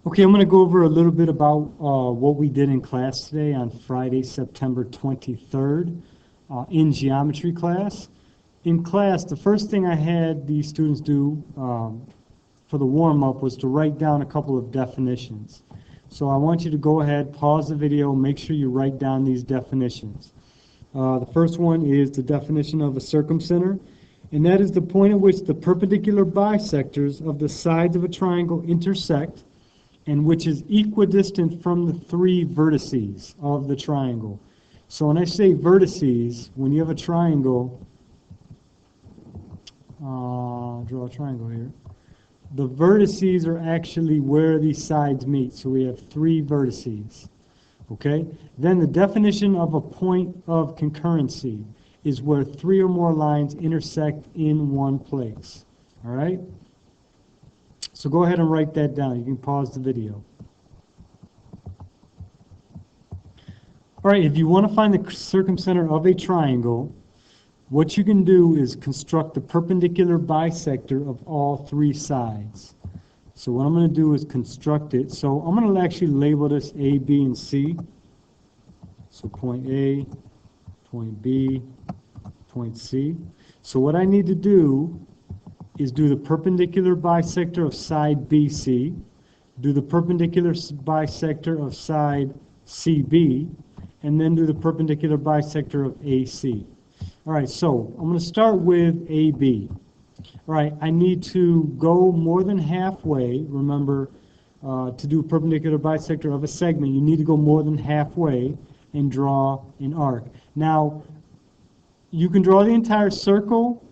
Okay, I'm going to go over a little bit about what we did in class today on Friday, September 23rd in geometry class. In class, the first thing I had the students do for the warm-up was to write down a couple of definitions. So I want you to go ahead, pause the video, make sure you write down these definitions. The first one is the definition of a circumcenter, and that is the point at which the perpendicular bisectors of the sides of a triangle intersect and which is equidistant from the three vertices of the triangle. So when I say vertices, when you have a triangle, draw a triangle here, the vertices are actually where these sides meet. So we have three vertices. Okay? Then the definition of a point of concurrency is where three or more lines intersect in one place. All right? So go ahead and write that down. You can pause the video. All right, if you want to find the circumcenter of a triangle, what you can do is construct the perpendicular bisector of all three sides. So what I'm going to do is construct it. So I'm going to actually label this A, B, and C. So point A, point B, point C. So what I need to do is do the perpendicular bisector of side BC, do the perpendicular bisector of side CB, and then do the perpendicular bisector of AC. All right, so I'm going to start with AB. All right, I need to go more than halfway. Remember, to do a perpendicular bisector of a segment, you need to go more than halfway and draw an arc. Now, you can draw the entire circle.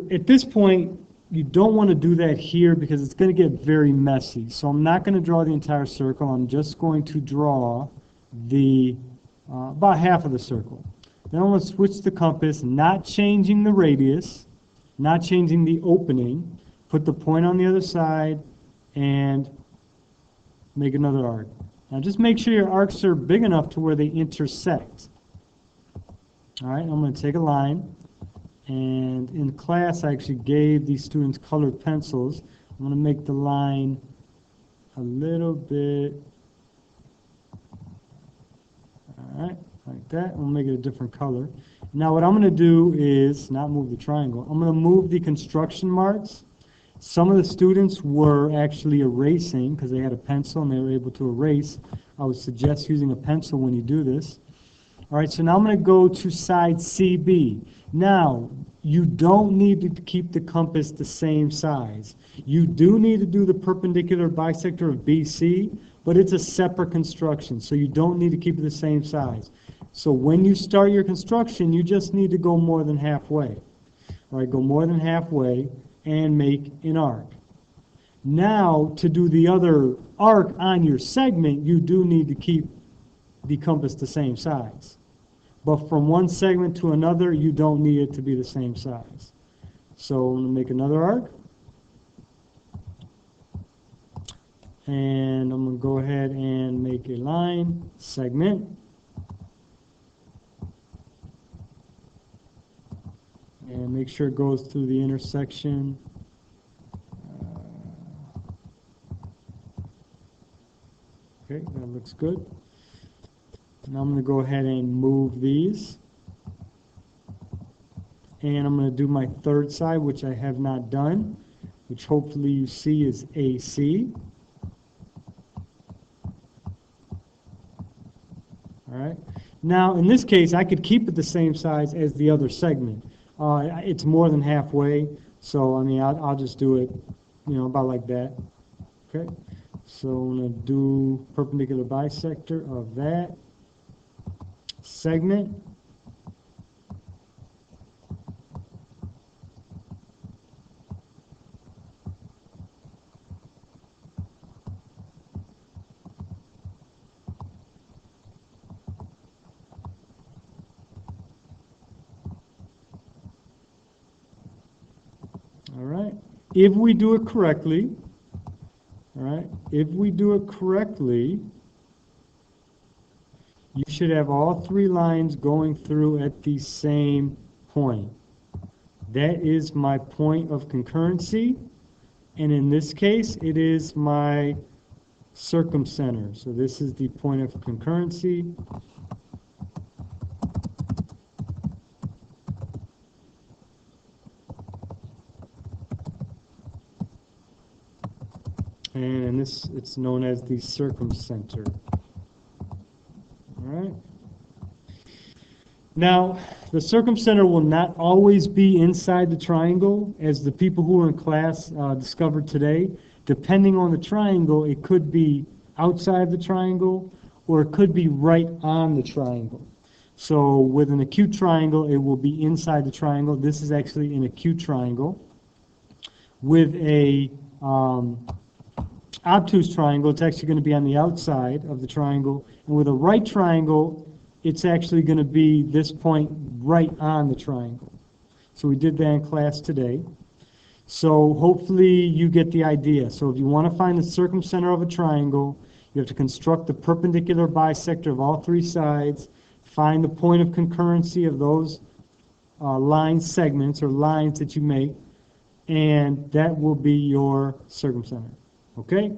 At this point, you don't want to do that here because it's going to get very messy. So I'm not going to draw the entire circle. I'm just going to draw the about half of the circle. Then I'm going to switch the compass, not changing the radius, not changing the opening, put the point on the other side, and make another arc. Now just make sure your arcs are big enough to where they intersect. All right, I'm going to take a line. And in class, I actually gave these students colored pencils. I'm going to make the line a little bit, all right, like that. We'll make it a different color. Now what I'm going to do is not move the triangle. I'm going to move the construction marks. Some of the students were actually erasing because they had a pencil and they were able to erase. I would suggest using a pencil when you do this. All right, so now I'm going to go to side CB. Now, you don't need to keep the compass the same size. You do need to do the perpendicular bisector of BC, but it's a separate construction, so you don't need to keep it the same size. So when you start your construction, you just need to go more than halfway. All right, go more than halfway and make an arc. Now, to do the other arc on your segment, you do need to keep the compass the same size. But from one segment to another, you don't need it to be the same size. So I'm going to make another arc. And I'm going to go ahead and make a line, segment. And make sure it goes through the intersection. Okay, that looks good. Now I'm going to go ahead and move these. And I'm going to do my third side, which I have not done, which hopefully you see is AC. All right. Now, in this case, I could keep it the same size as the other segment. It's more than halfway, so I mean, I'll just do it, about like that. Okay. So I'm going to do perpendicular bisector of that segment. All right. If we do it correctly, you should have all three lines going through at the same point. That is my point of concurrency. And in this case, it is my circumcenter. So this is the point of concurrency. And in this, it's known as the circumcenter. All right. Now, the circumcenter will not always be inside the triangle, as the people who were in class discovered today. Depending on the triangle, it could be outside the triangle, or it could be right on the triangle. So with an acute triangle, it will be inside the triangle. This is actually an acute triangle. With a obtuse triangle, it's actually going to be on the outside of the triangle. And with a right triangle, it's actually going to be this point right on the triangle. So we did that in class today. So hopefully you get the idea. So if you want to find the circumcenter of a triangle, you have to construct the perpendicular bisector of all three sides, find the point of concurrency of those line segments or lines that you make, and that will be your circumcenter. Okay?